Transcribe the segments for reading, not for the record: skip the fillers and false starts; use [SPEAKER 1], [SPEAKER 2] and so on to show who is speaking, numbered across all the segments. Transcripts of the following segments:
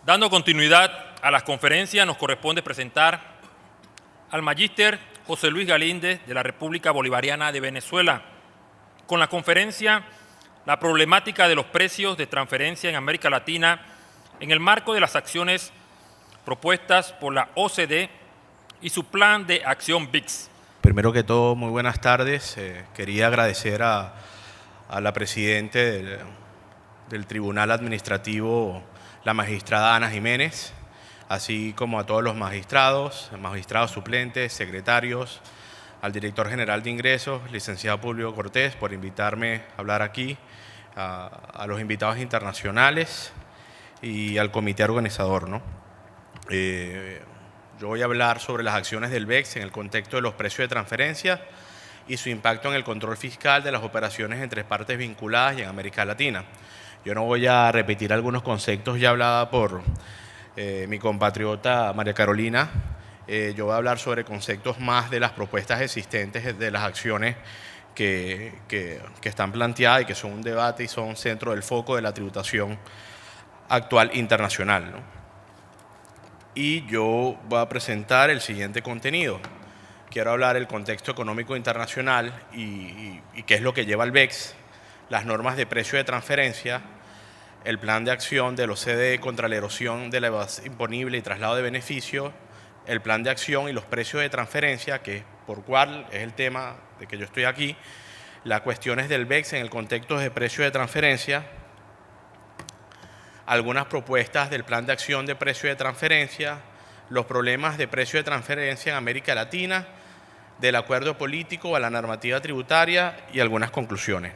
[SPEAKER 1] Dando continuidad a las conferencias, nos corresponde presentar al magíster José Luis Galíndez de la República Bolivariana de Venezuela con la conferencia La problemática de los precios de transferencia en América Latina en el marco de las acciones propuestas por la OCDE y su plan de acción BRICS.
[SPEAKER 2] Primero que todo, muy buenas tardes. Quería agradecer a la presidenta del Tribunal Administrativo, la magistrada Ana Jiménez, así como a todos los magistrados suplentes, secretarios, al director general de ingresos, licenciado Publio Cortés, por invitarme a hablar aquí, a los invitados internacionales y al comité organizador, ¿no? Yo voy a hablar sobre las acciones del BEX en el contexto de los precios de transferencia y su impacto en el control fiscal de las operaciones entre partes vinculadas y en América Latina. Yo no voy a repetir algunos conceptos ya hablados por mi compatriota María Carolina. Yo voy a hablar sobre conceptos más de las propuestas existentes, de las acciones que están planteadas y que son un debate y son centro del foco de la tributación actual internacional, ¿no? Y yo voy a presentar el siguiente contenido. Quiero hablar del contexto económico internacional y qué es lo que lleva al BEX, las normas de precio de transferencia, el plan de acción de la OCDE contra la erosión de la base imponible y traslado de beneficios, el plan de acción y los precios de transferencia, que por cual es el tema de que yo estoy aquí, las cuestiones del BEX en el contexto de precio de transferencia, algunas propuestas del plan de acción de precio de transferencia, los problemas de precio de transferencia en América Latina, del acuerdo político a la normativa tributaria y algunas conclusiones.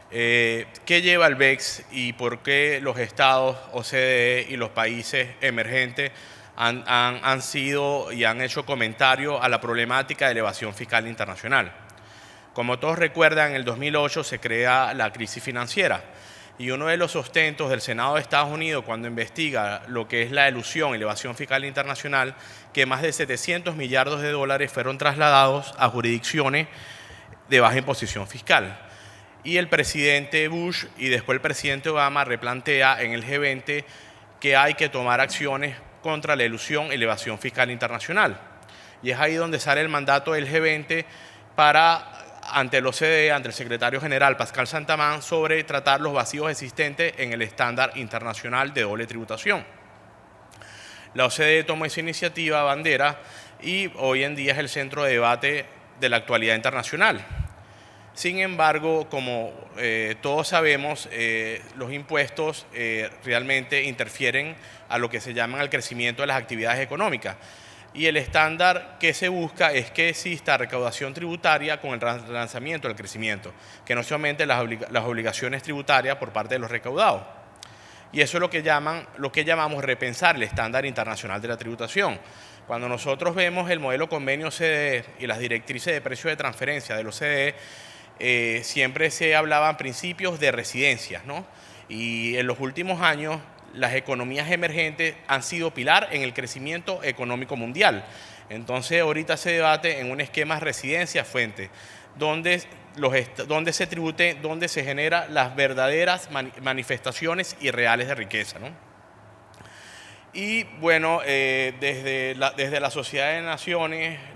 [SPEAKER 2] ¿Qué lleva el BEX y por qué los estados, OCDE y los países emergentes han sido y han hecho comentarios a la problemática de elevación fiscal internacional? Como todos recuerdan, en el 2008 se crea la crisis financiera y uno de los sustentos del Senado de Estados Unidos cuando investiga lo que es la elusión y elevación fiscal internacional, que más de 700 millardos de dólares fueron trasladados a jurisdicciones de baja imposición fiscal. Y el presidente Bush y después el presidente Obama replantea en el G20 que hay que tomar acciones contra la elusión y elevación fiscal internacional. Y es ahí donde sale el mandato del G20 para, ante el OCDE, ante el secretario general Pascal Santamán, sobre tratar los vacíos existentes en el estándar internacional de doble tributación. La OCDE tomó esa iniciativa bandera y hoy en día es el centro de debate de la actualidad internacional. Sin embargo, como todos sabemos, los impuestos realmente interfieren a lo que se llama el crecimiento de las actividades económicas. Y el estándar que se busca es que exista recaudación tributaria con el relanzamiento del crecimiento, que no solamente las obligaciones tributarias por parte de los recaudados. Y eso es lo que llamamos repensar el estándar internacional de la tributación. Cuando nosotros vemos el modelo convenio OCDE y las directrices de precio de transferencia del OCDE, siempre se hablaban principios de residencias, ¿no? Y en los últimos años las economías emergentes han sido pilar en el crecimiento económico mundial. Entonces ahorita se debate en un esquema residencia-fuente, donde se tribute, donde se generan las verdaderas manifestaciones irreales de riqueza, ¿no? Y bueno, desde la Sociedad de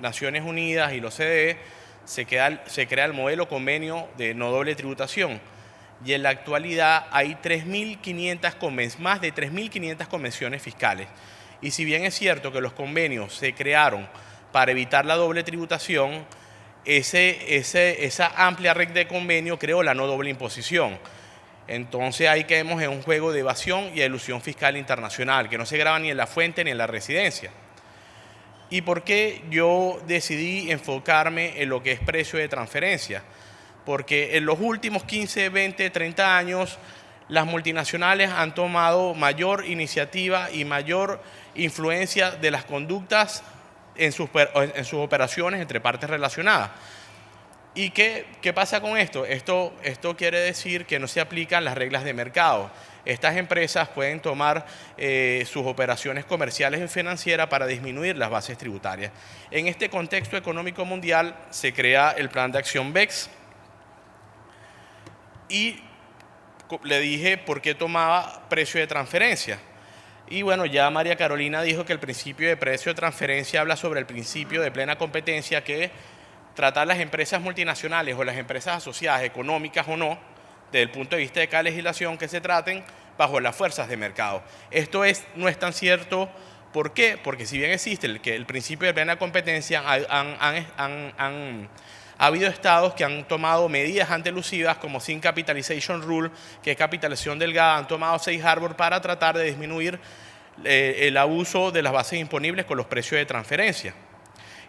[SPEAKER 2] Naciones Unidas y la OCDE, se crea el modelo convenio de no doble tributación y en la actualidad hay más de 3.500 convenciones fiscales. Y si bien es cierto que los convenios se crearon para evitar la doble tributación, esa amplia red de convenios creó la no doble imposición. Entonces ahí caemos en un juego de evasión y elusión fiscal internacional que no se graba ni en la fuente ni en la residencia. ¿Y por qué yo decidí enfocarme en lo que es precio de transferencia? Porque en los últimos 15, 20, 30 años las multinacionales han tomado mayor iniciativa y mayor influencia de las conductas en sus operaciones entre partes relacionadas. ¿Y qué pasa con esto? Esto quiere decir que no se aplican las reglas de mercado. Estas empresas pueden tomar sus operaciones comerciales y financieras para disminuir las bases tributarias. En este contexto económico mundial se crea el plan de acción BEX y le dije por qué tomaba precio de transferencia. Y bueno, ya María Carolina dijo que el principio de precio de transferencia habla sobre el principio de plena competencia, que tratar las empresas multinacionales o las empresas asociadas, económicas o no, desde el punto de vista de cada legislación, que se traten bajo las fuerzas de mercado. Esto no es tan cierto. ¿Por qué? Porque si bien existe el principio de plena competencia, ha habido estados que han tomado medidas antelusivas como Sin Capitalization Rule, que es capitalización delgada, han tomado Safe Harbor para tratar de disminuir el abuso de las bases imponibles con los precios de transferencia.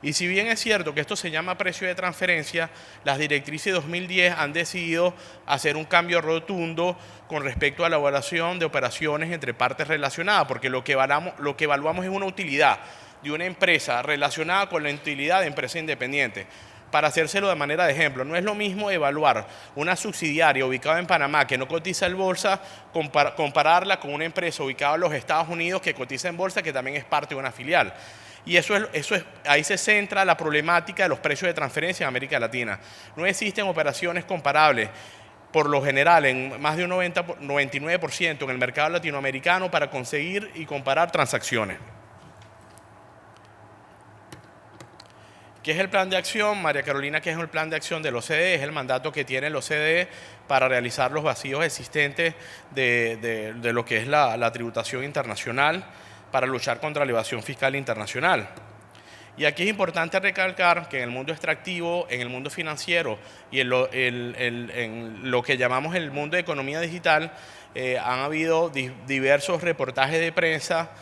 [SPEAKER 2] Y si bien es cierto que esto se llama precio de transferencia, las directrices de 2010 han decidido hacer un cambio rotundo con respecto a la evaluación de operaciones entre partes relacionadas, porque lo que evaluamos es una utilidad de una empresa relacionada con la utilidad de empresa independiente. Para hacérselo de manera de ejemplo, no es lo mismo evaluar una subsidiaria ubicada en Panamá que no cotiza en bolsa, compararla con una empresa ubicada en los Estados Unidos que cotiza en bolsa, que también es parte de una filial. Y ahí se centra la problemática de los precios de transferencia en América Latina. No existen operaciones comparables, por lo general, en más de un 99% en el mercado latinoamericano para conseguir y comparar transacciones. ¿Qué es el plan de acción? María Carolina, ¿qué es el plan de acción del OCDE? Es el mandato que tiene el OCDE para realizar los vacíos existentes de lo que es la tributación internacional, para luchar contra la evasión fiscal internacional. Y aquí es importante recalcar que en el mundo extractivo, en el mundo financiero y en lo que llamamos el mundo de economía digital, han habido diversos reportajes de prensa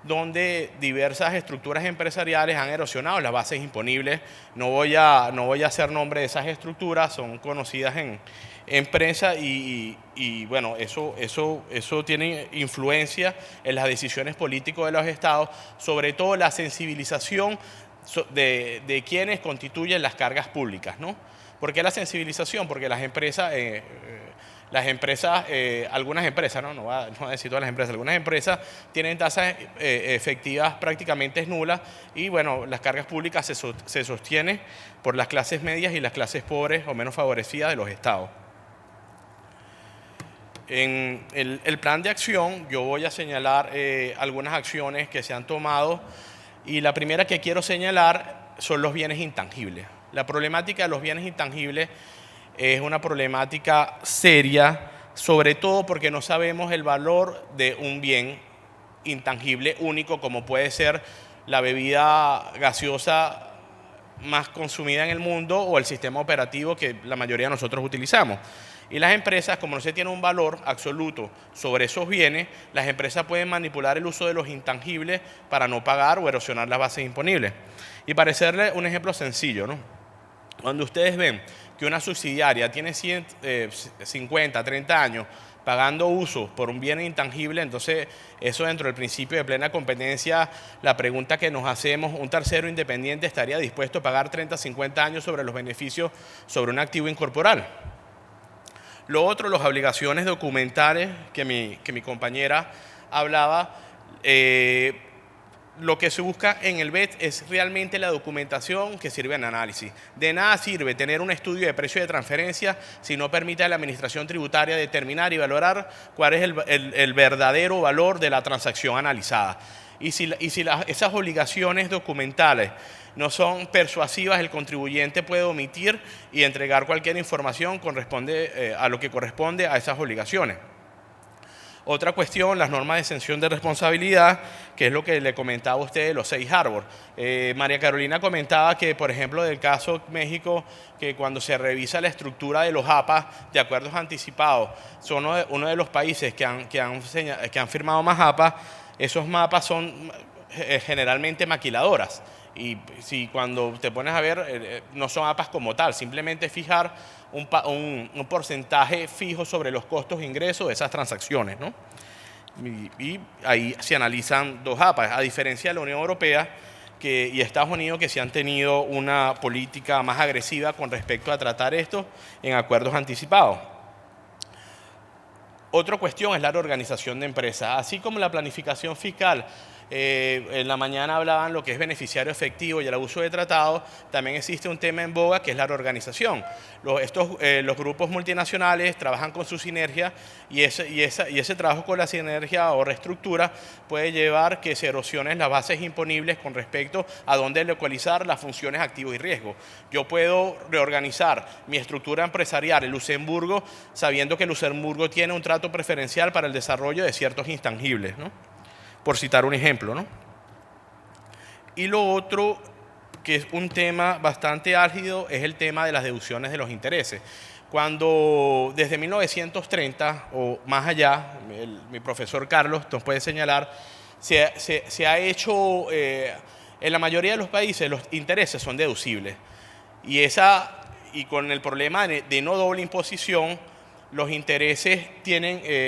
[SPEAKER 2] donde diversas estructuras empresariales han erosionado las bases imponibles. No voy a hacer nombre de esas estructuras, son conocidas en prensa y bueno, eso tiene influencia en las decisiones políticas de los estados, sobre todo la sensibilización de quienes constituyen las cargas públicas, ¿no? ¿Por qué la sensibilización? Porque las empresas, algunas empresas, no voy a decir todas las empresas, algunas empresas tienen tasas efectivas prácticamente nulas y bueno, las cargas públicas se sostienen por las clases medias y las clases pobres o menos favorecidas de los estados. En el plan de acción yo voy a señalar algunas acciones que se han tomado y la primera que quiero señalar son los bienes intangibles. La problemática de los bienes intangibles es una problemática seria, sobre todo porque no sabemos el valor de un bien intangible único como puede ser la bebida gaseosa más consumida en el mundo o el sistema operativo que la mayoría de nosotros utilizamos. Y las empresas, como no se tiene un valor absoluto sobre esos bienes, las empresas pueden manipular el uso de los intangibles para no pagar o erosionar las bases imponibles. Y para hacerle un ejemplo sencillo, ¿no? Cuando ustedes ven que una subsidiaria tiene 50, 30 años pagando uso por un bien intangible, entonces eso dentro del principio de plena competencia, la pregunta que nos hacemos, ¿un tercero independiente estaría dispuesto a pagar 30, 50 años sobre los beneficios sobre un activo incorporal? Lo otro, las obligaciones documentales que mi compañera hablaba, lo que se busca en el BEPS es realmente la documentación que sirve en análisis. De nada sirve tener un estudio de precio de transferencia si no permite a la administración tributaria determinar y valorar cuál es el verdadero valor de la transacción analizada. Y si esas obligaciones documentales no son persuasivas, el contribuyente puede omitir y entregar cualquier información a lo que corresponde a esas obligaciones. Otra cuestión, las normas de exención de responsabilidad, que es lo que le comentaba a usted de los Safe Harbor. María Carolina comentaba que, por ejemplo, del caso México, que cuando se revisa la estructura de los APA de acuerdos anticipados, son uno de los países que han firmado más APA. Esos mapas son generalmente maquiladoras. Y si cuando te pones a ver, no son APAs como tal, simplemente fijar un porcentaje fijo sobre los costos e ingresos de esas transacciones, ¿no? Y ahí se analizan dos APAs, a diferencia de la Unión Europea y Estados Unidos, que sí han tenido una política más agresiva con respecto a tratar esto en acuerdos anticipados. Otra cuestión es la reorganización de empresas. Así como la planificación fiscal En la mañana hablaban lo que es beneficiario efectivo y el abuso de tratados. También existe un tema en boga que es la reorganización. Los grupos multinacionales trabajan con su sinergia y ese trabajo con la sinergia o reestructura puede llevar que se erosionen las bases imponibles con respecto a dónde localizar las funciones activos y riesgo. Yo puedo reorganizar mi estructura empresarial en Luxemburgo sabiendo que Luxemburgo tiene un trato preferencial para el desarrollo de ciertos intangibles, ¿no? Por citar un ejemplo, ¿no? Y lo otro, que es un tema bastante álgido, es el tema de las deducciones de los intereses. Cuando desde 1930 o más allá, mi profesor Carlos nos puede señalar, se ha hecho, en la mayoría de los países los intereses son deducibles. Y con el problema de no doble imposición, los intereses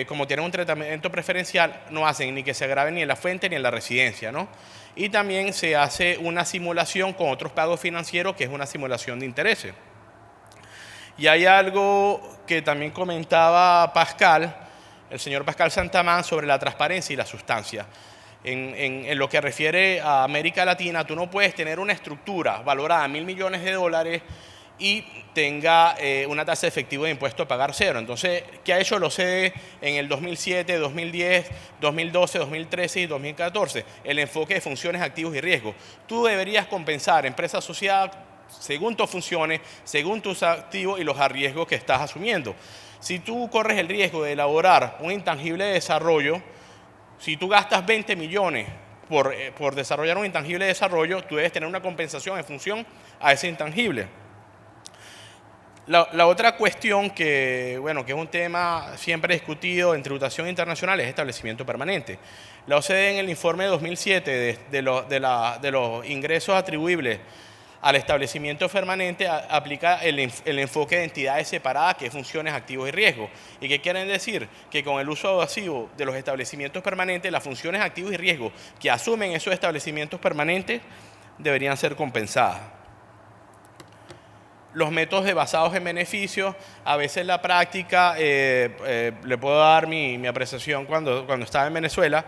[SPEAKER 2] como tienen un tratamiento preferencial, no hacen ni que se agraven ni en la fuente ni en la residencia, ¿no? Y también se hace una simulación con otros pagos financieros, que es una simulación de intereses. Y hay algo que también comentaba el señor Pascal Santamán, sobre la transparencia y la sustancia. En lo que refiere a América Latina, tú no puedes tener una estructura valorada en $1.000 millones y tenga una tasa de efectivo de impuesto a pagar cero. Entonces, ¿qué ha hecho la OCDE en el 2007, 2010, 2012, 2013 y 2014? El enfoque de funciones, activos y riesgos. Tú deberías compensar empresa asociada según tus funciones, según tus activos y los riesgos que estás asumiendo. Si tú corres el riesgo de elaborar un intangible de desarrollo, si tú gastas 20 millones por desarrollar un intangible de desarrollo, tú debes tener una compensación en función a ese intangible. La otra cuestión que es un tema siempre discutido en tributación internacional es establecimiento permanente. La OCDE en el informe de 2007 de los ingresos atribuibles al establecimiento permanente aplica el enfoque de entidades separadas, que es funciones, activos y riesgos. ¿Y qué quieren decir? Que con el uso abusivo de los establecimientos permanentes, las funciones, activos y riesgos que asumen esos establecimientos permanentes deberían ser compensadas. Los métodos basados en beneficios, a veces en la práctica, le puedo dar mi apreciación cuando estaba en Venezuela,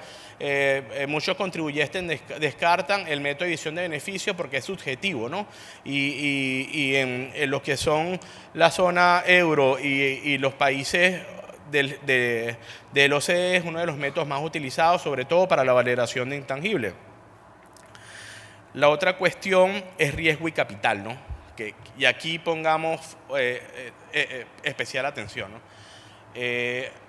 [SPEAKER 2] muchos contribuyentes descartan el método de división de beneficios porque es subjetivo, ¿no? Y en lo que son la zona euro y los países del OCDE es uno de los métodos más utilizados, sobre todo para la valoración de intangibles. La otra cuestión es riesgo y capital, ¿no? Y aquí pongamos especial atención, ¿no?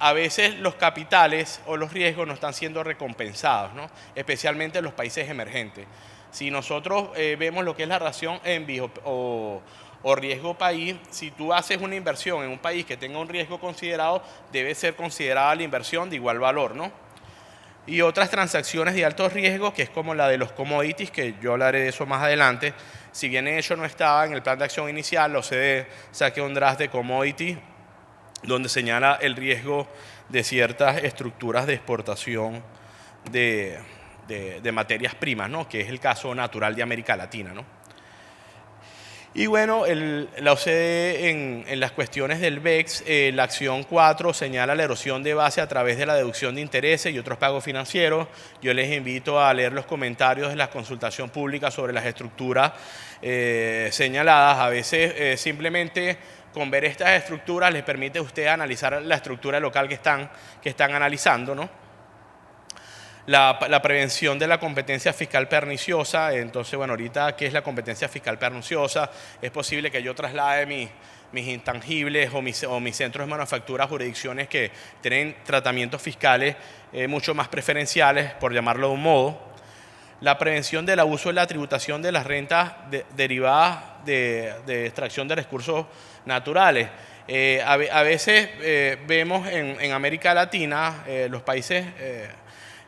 [SPEAKER 2] A veces los capitales o los riesgos no están siendo recompensados, ¿no? Especialmente en los países emergentes. Si nosotros vemos lo que es la ración ENVI o riesgo país, si tú haces una inversión en un país que tenga un riesgo considerado, debe ser considerada la inversión de igual valor, ¿no? Y otras transacciones de alto riesgo, que es como la de los commodities, que yo hablaré de eso más adelante. Si bien ello no estaba en el plan de acción inicial, la OCDE saqué un draft de commodity donde señala el riesgo de ciertas estructuras de exportación de materias primas, ¿no? Que es el caso natural de América Latina, ¿no? Y bueno, la OCDE en las cuestiones del BEPS, la acción 4 señala la erosión de base a través de la deducción de intereses y otros pagos financieros. Yo les invito a leer los comentarios de la consultación pública sobre las estructuras señaladas. A veces simplemente con ver estas estructuras les permite a usted analizar la estructura local que están analizando, ¿no? La prevención de la competencia fiscal perniciosa. Entonces, bueno, ahorita, ¿qué es la competencia fiscal perniciosa? Es posible que yo traslade mis intangibles o mis centros de manufactura a jurisdicciones que tienen tratamientos fiscales mucho más preferenciales, por llamarlo de un modo. La prevención del abuso de la tributación de las rentas derivadas de extracción de recursos naturales. A veces vemos en América Latina los países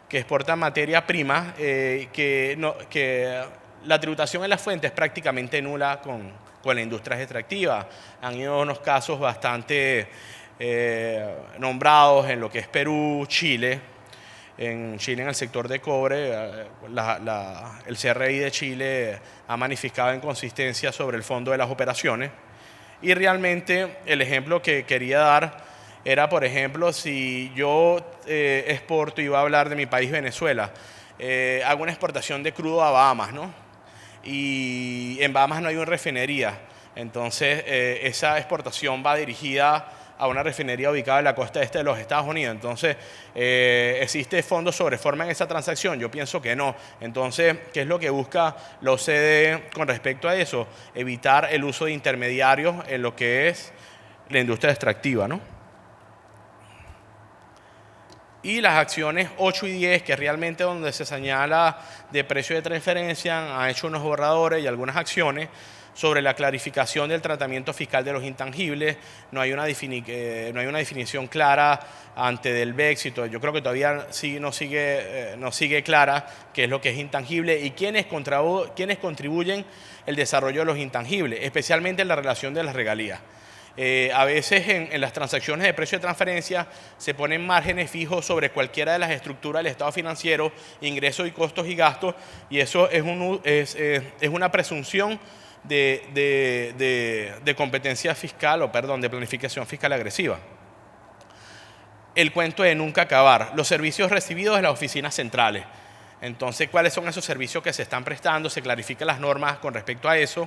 [SPEAKER 2] que exportan materia prima, que la tributación en la fuente es prácticamente nula con la industria extractiva. Han ido unos casos bastante nombrados en lo que es Perú, Chile. En Chile, en el sector de cobre, el CRI de Chile ha manifestado inconsistencia sobre el fondo de las operaciones. Y realmente el ejemplo que quería dar era, por ejemplo, si yo exporto, y voy a hablar de mi país, Venezuela, hago una exportación de crudo a Bahamas, ¿no? Y en Bahamas no hay una refinería. Entonces, esa exportación va dirigida a una refinería ubicada en la costa este de los Estados Unidos. Entonces, ¿existe fondo sobre forma en esa transacción? Yo pienso que no. Entonces, ¿qué es lo que busca la OCDE con respecto a eso? Evitar el uso de intermediarios en lo que es la industria extractiva, ¿no? Y las acciones 8 y 10, que es realmente donde se señala de precio de transferencia, han hecho unos borradores y algunas acciones sobre la clarificación del tratamiento fiscal de los intangibles. No hay una definición clara ante del BEX y todo. Yo creo que todavía no sigue clara qué es lo que es intangible y quiénes contribuyen el desarrollo de los intangibles, especialmente en la relación de las regalías. A veces en las transacciones de precio de transferencia se ponen márgenes fijos sobre cualquiera de las estructuras del estado financiero, ingresos y costos y gastos, y eso es una presunción de competencia fiscal, de planificación fiscal agresiva. El cuento de nunca acabar, los servicios recibidos de las oficinas centrales. Entonces, ¿cuáles son esos servicios que se están prestando? Se clarifican las normas con respecto a eso.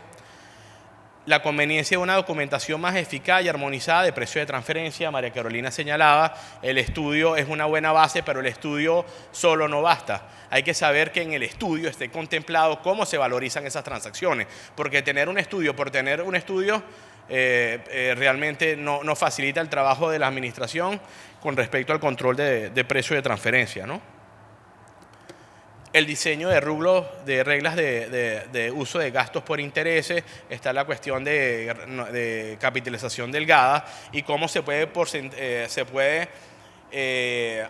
[SPEAKER 2] La conveniencia de una documentación más eficaz y armonizada de precio de transferencia. María Carolina señalaba, el estudio es una buena base, pero el estudio solo no basta. Hay que saber que en el estudio esté contemplado cómo se valorizan esas transacciones, porque tener un estudio por tener un estudio realmente no facilita el trabajo de la administración con respecto al control de precio de transferencia, ¿no? El diseño de rublos, de reglas de uso de gastos por intereses, está la cuestión de capitalización delgada y cómo se puede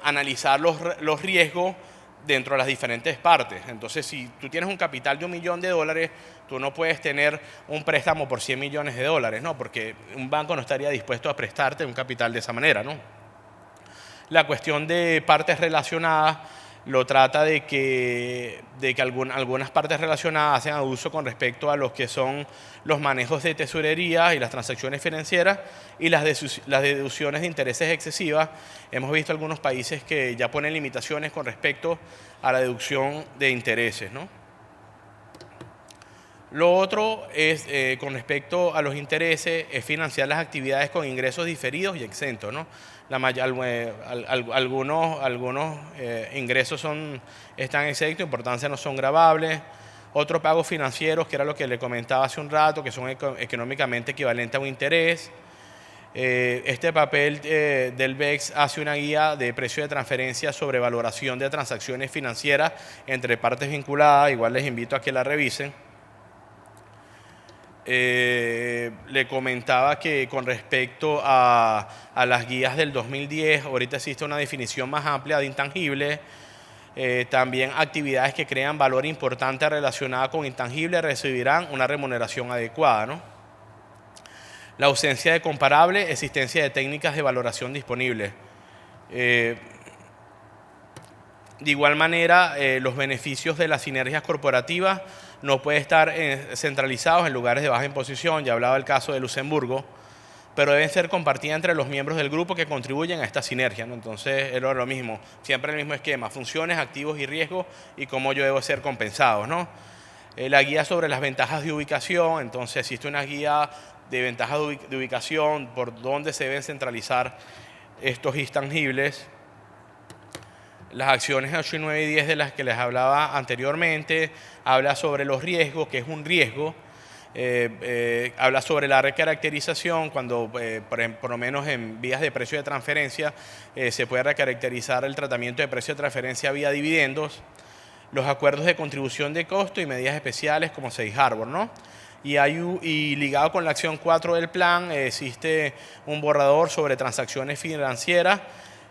[SPEAKER 2] analizar los riesgos dentro de las diferentes partes. Entonces, si tú tienes un capital de $1 millón, tú no puedes tener un préstamo por $100 millones, ¿no? Porque un banco no estaría dispuesto a prestarte un capital de esa manera, ¿no? La cuestión de partes relacionadas lo trata de que algunas partes relacionadas hacen abuso con respecto a los que son los manejos de tesorería y las transacciones financieras y las deducciones de intereses excesivas. Hemos visto algunos países que ya ponen limitaciones con respecto a la deducción de intereses, ¿no? Lo otro es, con respecto a los intereses, es financiar las actividades con ingresos diferidos y exentos, ¿no? Algunos ingresos están exentos, importancia no son gravables. Otros pagos financieros, que era lo que le comentaba hace un rato, que son económicamente equivalentes a un interés. Este papel del BEX hace una guía de precio de transferencia sobre valoración de transacciones financieras entre partes vinculadas. Igual les invito a que la revisen. Le comentaba que con respecto a las guías del 2010, ahorita existe una definición más amplia de intangibles. También actividades que crean valor importante relacionada con intangibles recibirán una remuneración adecuada, ¿no? La ausencia de comparable, existencia de técnicas de valoración disponibles. De igual manera, los beneficios de las sinergias corporativas no pueden estar centralizados en lugares de baja imposición. Ya hablaba del caso de Luxemburgo, pero deben ser compartidas entre los miembros del grupo que contribuyen a esta sinergia, ¿no? Entonces, es lo mismo, siempre el mismo esquema, funciones, activos y riesgos y cómo yo debo ser compensado, ¿no? La guía sobre las ventajas de ubicación, entonces existe una guía de ventajas de ubicación por dónde se deben centralizar estos intangibles. Las acciones 8, 9 y 10 de las que les hablaba anteriormente, habla sobre los riesgos, que es un riesgo, habla sobre la recaracterización, cuando por lo menos en vías de precio de transferencia se puede recaracterizar el tratamiento de precio de transferencia vía dividendos, los acuerdos de contribución de costo y medidas especiales como Safe Harbor, ¿no? Y ligado con la acción 4 del plan existe un borrador sobre transacciones financieras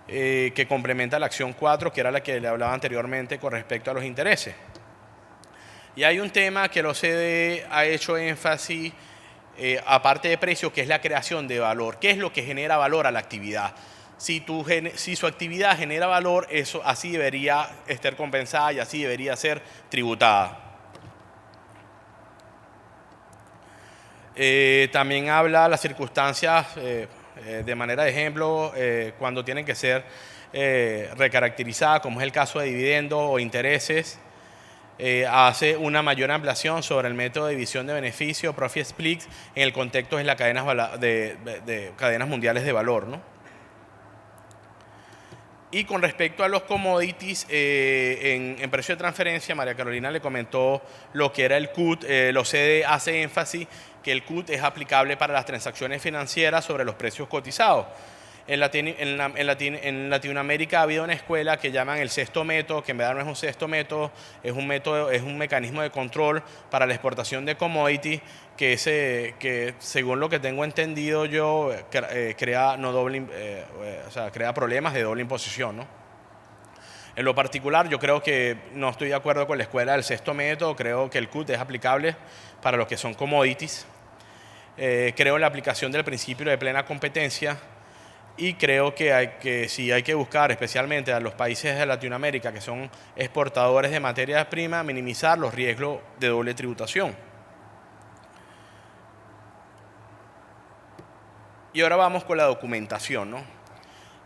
[SPEAKER 2] que complementa la acción 4, que era la que le hablaba anteriormente con respecto a los intereses. Y hay un tema que la OCDE ha hecho énfasis, aparte de precio, que es la creación de valor. ¿Qué es lo que genera valor a la actividad? Si su actividad genera valor, eso así debería estar compensada y así debería ser tributada. También habla las circunstancias, de manera de ejemplo, cuando tienen que ser recaracterizada, como es el caso de dividendos o intereses, hace una mayor ampliación sobre el método de división de beneficio, profit split, en el contexto de las cadenas, de cadenas mundiales de valor, ¿no? Y con respecto a los commodities, en precio de transferencia, María Carolina le comentó lo que era el CUT. La OCDE hace énfasis que el CUT es aplicable para las transacciones financieras sobre los precios cotizados. En Latinoamérica ha habido una escuela que llaman el sexto método, que en verdad no es un sexto método, es un mecanismo de control para la exportación de commodities que según lo que tengo entendido yo, crea problemas de doble imposición, ¿no? En lo particular, yo creo que no estoy de acuerdo con la escuela del sexto método, creo que el CUT es aplicable para los que son commodities. Creo en la aplicación del principio de plena competencia. Y creo que sí hay que buscar, especialmente a los países de Latinoamérica que son exportadores de materias primas, minimizar los riesgos de doble tributación. Y ahora vamos con la documentación, ¿no?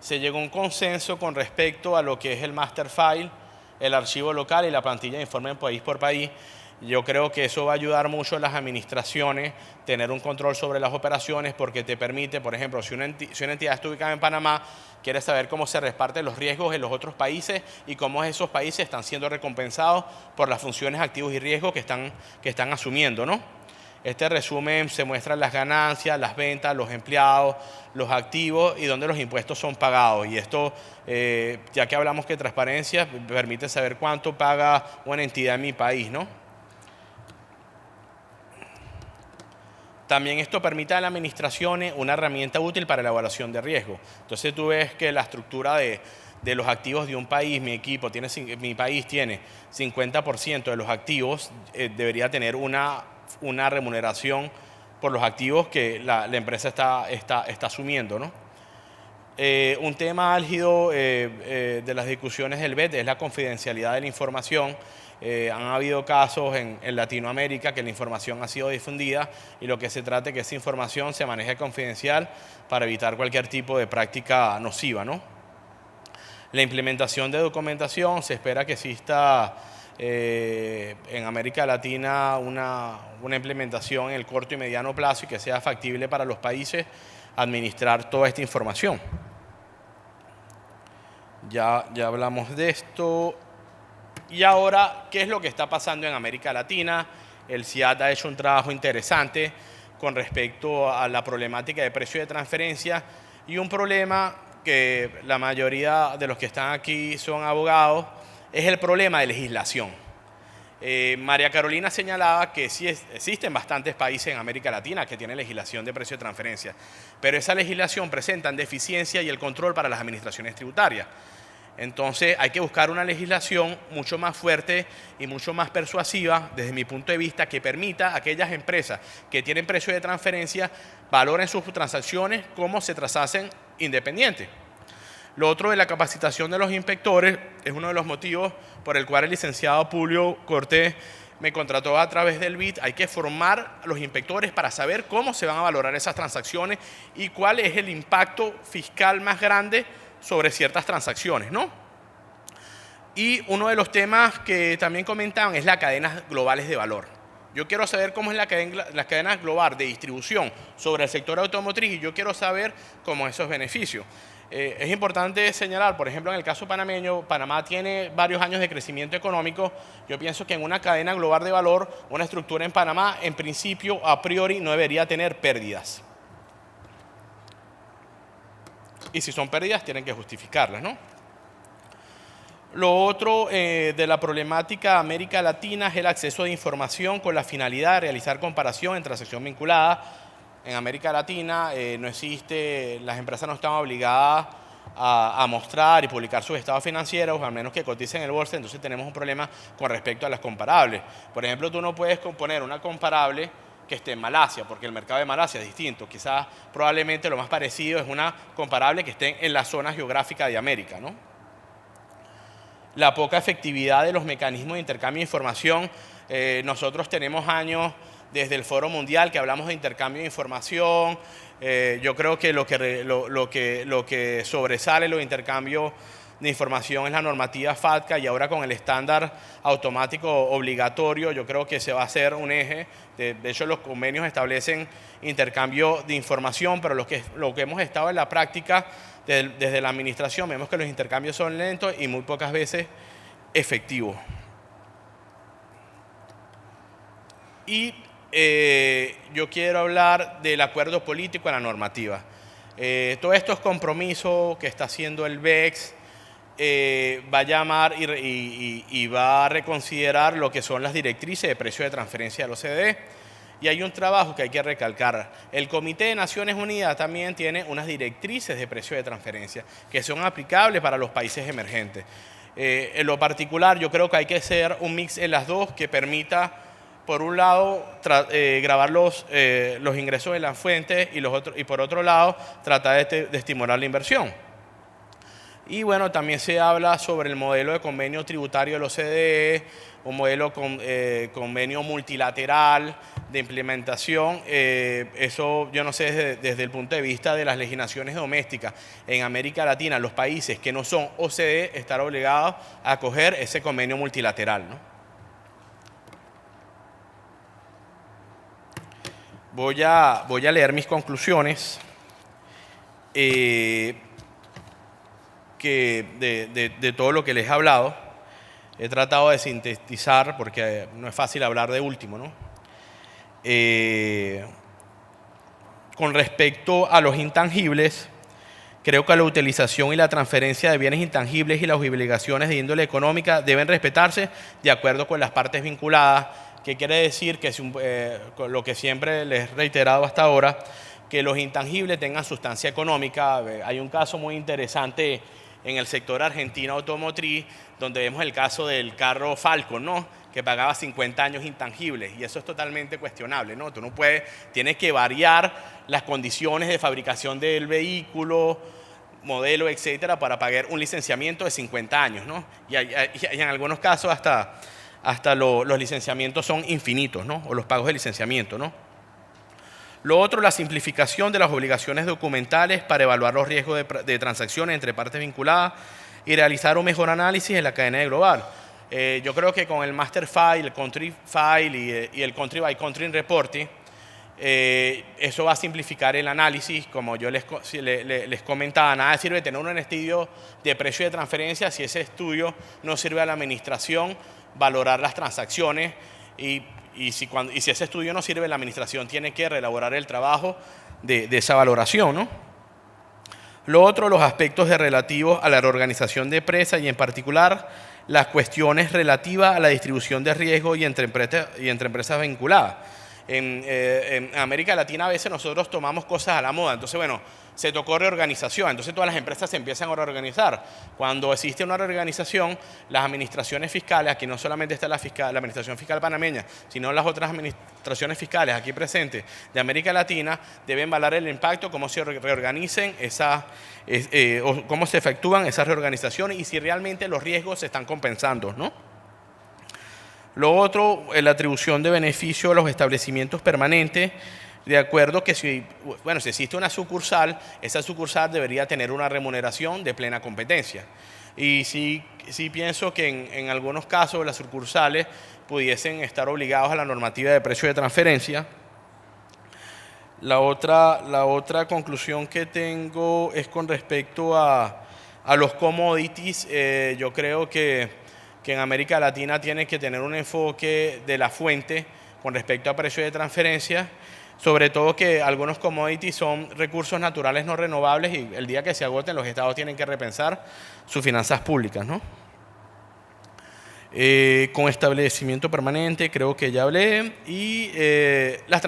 [SPEAKER 2] Se llegó a un consenso con respecto a lo que es el master file, el archivo local y la plantilla de informe país por país. Yo creo que eso va a ayudar mucho a las administraciones tener un control sobre las operaciones, porque te permite, por ejemplo, si una entidad está ubicada en Panamá, quiere saber cómo se reparten los riesgos en los otros países y cómo esos países están siendo recompensados por las funciones, activos y riesgos que están asumiendo, ¿no? Este resumen se muestra las ganancias, las ventas, los empleados, los activos y dónde los impuestos son pagados. Y esto, ya que hablamos que transparencia, permite saber cuánto paga una entidad en mi país, ¿no? También esto permite a la administración una herramienta útil para la evaluación de riesgo. Entonces tú ves que la estructura de los activos de un país, mi país tiene 50% de los activos, debería tener una remuneración por los activos que la empresa está asumiendo, ¿no? Un tema álgido de las discusiones del BED es la confidencialidad de la información. Han habido casos en Latinoamérica que la información ha sido difundida y lo que se trata es que esa información se maneje confidencial para evitar cualquier tipo de práctica nociva, ¿no? La implementación de documentación, se espera que exista en América Latina una implementación en el corto y mediano plazo y que sea factible para los países administrar toda esta información. Ya hablamos de esto. Y ahora, ¿qué es lo que está pasando en América Latina? El CIAT ha hecho un trabajo interesante con respecto a la problemática de precio de transferencia y un problema que la mayoría de los que están aquí son abogados, es el problema de legislación. María Carolina señalaba que sí existen bastantes países en América Latina que tienen legislación de precio de transferencia, pero esa legislación presenta deficiencia y el control para las administraciones tributarias. Entonces hay que buscar una legislación mucho más fuerte y mucho más persuasiva, desde mi punto de vista, que permita a aquellas empresas que tienen precio de transferencia valoren sus transacciones como se trasasen independientes. Lo otro de la capacitación de los inspectores es uno de los motivos por el cual el licenciado Publio Cortés me contrató a través del BID. Hay que formar a los inspectores para saber cómo se van a valorar esas transacciones y cuál es el impacto fiscal más grande sobre ciertas transacciones, ¿no? Y uno de los temas que también comentaban es las cadenas globales de valor. Yo quiero saber cómo es la cadena global de distribución sobre el sector automotriz y yo quiero saber cómo esos beneficios. Es importante señalar, por ejemplo, en el caso panameño, Panamá tiene varios años de crecimiento económico. Yo pienso que en una cadena global de valor, una estructura en Panamá, en principio, a priori, no debería tener pérdidas. Y si son pérdidas, tienen que justificarlas, ¿no? Lo otro de la problemática de América Latina es el acceso de información con la finalidad de realizar comparación en transacción vinculada. En América Latina no existe, las empresas no están obligadas a mostrar y publicar sus estados financieros, al menos que coticen en el bolsa, entonces tenemos un problema con respecto a las comparables. Por ejemplo, tú no puedes poner una comparable que esté en Malasia, porque el mercado de Malasia es distinto. Quizás probablemente lo más parecido es una comparable que esté en la zona geográfica de América, ¿no? La poca efectividad de los mecanismos de intercambio de información. Nosotros tenemos años desde el Foro Mundial, que hablamos de intercambio de información. Yo creo que lo que sobresale los intercambios de información es la normativa FATCA, y ahora con el estándar automático obligatorio, yo creo que se va a hacer un eje. De hecho, los convenios establecen intercambio de información, pero lo que hemos estado en la práctica desde la administración, vemos que los intercambios son lentos y muy pocas veces efectivos. Y yo quiero hablar del acuerdo político a la normativa. Todos estos compromisos que está haciendo el BEX va a llamar y va a reconsiderar lo que son las directrices de precio de transferencia de la OCDE. Y hay un trabajo que hay que recalcar. El Comité de Naciones Unidas también tiene unas directrices de precio de transferencia que son aplicables para los países emergentes. En lo particular, yo creo que hay que hacer un mix en las dos que permita, por un lado, grabar los ingresos de las fuentes y por otro lado, tratar de estimular la inversión. Y bueno, también se habla sobre el modelo de convenio tributario de la OCDE, un modelo convenio multilateral de implementación. Eso yo no sé desde el punto de vista de las legislaciones domésticas en América Latina, los países que no son OCDE están obligados a acoger ese convenio multilateral, ¿no? Voy a leer mis conclusiones de todo lo que les he hablado. He tratado de sintetizar porque no es fácil hablar de último, ¿no? Con respecto a los intangibles, creo que la utilización y la transferencia de bienes intangibles y las obligaciones de índole económica deben respetarse de acuerdo con las partes vinculadas, que quiere decir que con lo que siempre les he reiterado hasta ahora, que los intangibles tengan sustancia económica. Hay un caso muy interesante en el sector argentino automotriz, donde vemos el caso del carro Falcon, ¿no?, que pagaba 50 años intangibles, y eso es totalmente cuestionable, ¿no? Tú no puedes, tienes que variar las condiciones de fabricación del vehículo, modelo, etcétera, para pagar un licenciamiento de 50 años, ¿no? Y en algunos casos hasta los licenciamientos son infinitos, ¿no?, o los pagos de licenciamiento, ¿no? Lo otro, la simplificación de las obligaciones documentales para evaluar los riesgos de transacciones entre partes vinculadas y realizar un mejor análisis en la cadena global. Yo creo que con el Master File, el Country File y el Country by Country Reporting, eso va a simplificar el análisis. Como yo les comentaba, nada sirve tener un estudio de precio de transferencia si ese estudio no sirve a la administración valorar las transacciones, y si ese estudio no sirve, la administración tiene que reelaborar el trabajo de esa valoración, ¿no? Lo otro, los aspectos relativos a la reorganización de empresas y en particular las cuestiones relativas a la distribución de riesgo y entre empresas vinculadas. En América Latina a veces nosotros tomamos cosas a la moda, entonces bueno, se tocó reorganización, entonces todas las empresas se empiezan a reorganizar. Cuando existe una reorganización, las administraciones fiscales, aquí no solamente está la administración fiscal panameña, sino las otras administraciones fiscales aquí presentes de América Latina, deben valorar el impacto, cómo se reorganicen o cómo se efectúan esas reorganizaciones y si realmente los riesgos se están compensando, ¿no? Lo otro, la atribución de beneficio a los establecimientos permanentes, de acuerdo que si existe una sucursal, esa sucursal debería tener una remuneración de plena competencia. Y sí pienso que en algunos casos las sucursales pudiesen estar obligados a la normativa de precio de transferencia. La otra conclusión que tengo es con respecto a los commodities. Yo creo que en América Latina tiene que tener un enfoque de la fuente con respecto a precio de transferencia, sobre todo que algunos commodities son recursos naturales no renovables y el día que se agoten los estados tienen que repensar sus finanzas públicas, ¿no? Con establecimiento permanente creo que ya hablé, y las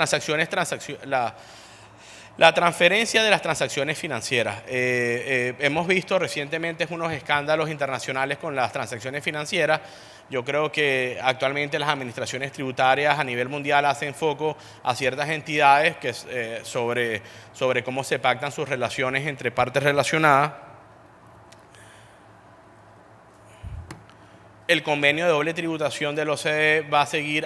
[SPEAKER 2] la transferencia de las transacciones financieras. Hemos visto recientemente unos escándalos internacionales con las transacciones financieras. Yo creo que actualmente las administraciones tributarias a nivel mundial hacen foco a ciertas entidades sobre cómo se pactan sus relaciones entre partes relacionadas. El convenio de doble tributación del OCDE va a seguir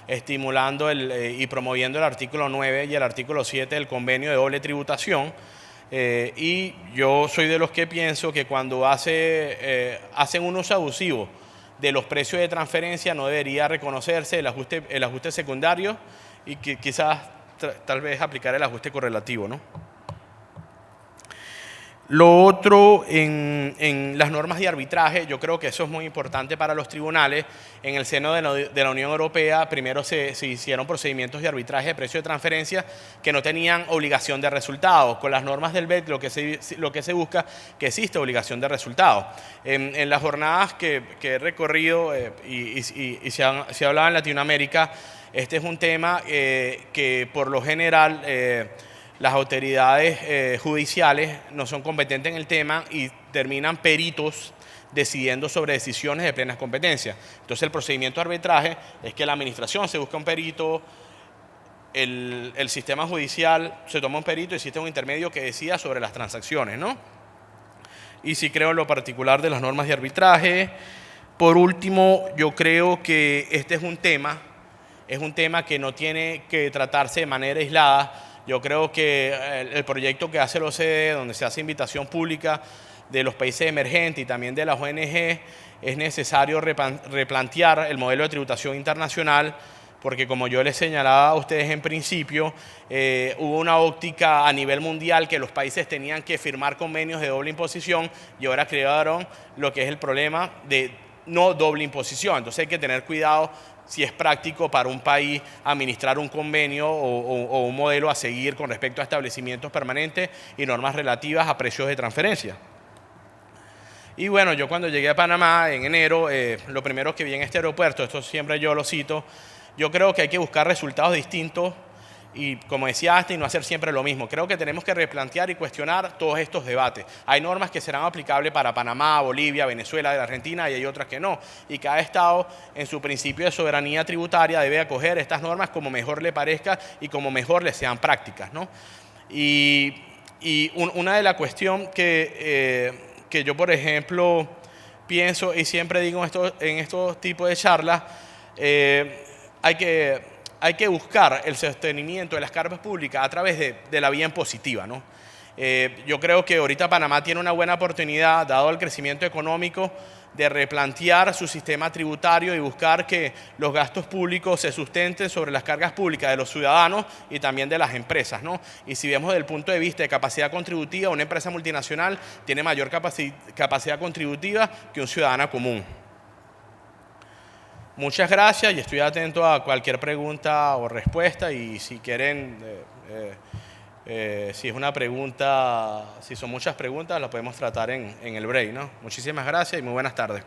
[SPEAKER 2] estimulando y promoviendo el artículo 9 y el artículo 7 del convenio de doble tributación. Y yo soy de los que pienso que cuando hacen un uso abusivo de los precios de transferencia no debería reconocerse el ajuste secundario y que quizás tal vez aplicar el ajuste correlativo, ¿no? Lo otro, en las normas de arbitraje, yo creo que eso es muy importante para los tribunales. En el seno de la Unión Europea, primero se hicieron procedimientos de arbitraje de precio de transferencia que no tenían obligación de resultados. Con las normas del BED lo que se busca que existe obligación de resultados. En las jornadas que he recorrido y se ha hablado en Latinoamérica, este es un tema que por lo general las autoridades judiciales no son competentes en el tema y terminan peritos decidiendo sobre decisiones de plenas competencias. Entonces el procedimiento de arbitraje es que la administración se busca un perito, el sistema judicial se toma un perito y existe un intermedio que decida sobre las transacciones, ¿no? Y sí creo en lo particular de las normas de arbitraje. Por último, yo creo que este es un tema que no tiene que tratarse de manera aislada. Yo creo que el proyecto que hace el OCDE, donde se hace invitación pública de los países emergentes y también de las ONG, es necesario replantear el modelo de tributación internacional, porque como yo les señalaba a ustedes en principio, hubo una óptica a nivel mundial que los países tenían que firmar convenios de doble imposición y ahora crearon lo que es el problema de no doble imposición. Entonces hay que tener cuidado si es práctico para un país administrar un convenio o un modelo a seguir con respecto a establecimientos permanentes y normas relativas a precios de transferencia. Y bueno, yo cuando llegué a Panamá en enero, lo primero que vi en este aeropuerto, esto siempre yo lo cito, yo creo que hay que buscar resultados distintos y, como decía Einstein, no hacer siempre lo mismo. Creo que tenemos que replantear y cuestionar todos estos debates. Hay normas que serán aplicables para Panamá, Bolivia, Venezuela, la Argentina, y hay otras que no. Y cada estado, en su principio de soberanía tributaria, debe acoger estas normas como mejor le parezca y como mejor le sean prácticas, ¿no? Y una de las cuestiones que yo, por ejemplo, pienso y siempre digo en estos tipos de charlas, hay que buscar el sostenimiento de las cargas públicas a través de la vía impositiva, ¿no? Yo creo que ahorita Panamá tiene una buena oportunidad, dado el crecimiento económico, de replantear su sistema tributario y buscar que los gastos públicos se sustenten sobre las cargas públicas de los ciudadanos y también de las empresas, ¿no? Y si vemos desde el punto de vista de capacidad contributiva, una empresa multinacional tiene mayor capacidad contributiva que un ciudadano común. Muchas gracias y estoy atento a cualquier pregunta o respuesta, y si quieren, si es una pregunta, si son muchas preguntas, las podemos tratar en el break, ¿no? Muchísimas gracias y muy buenas tardes.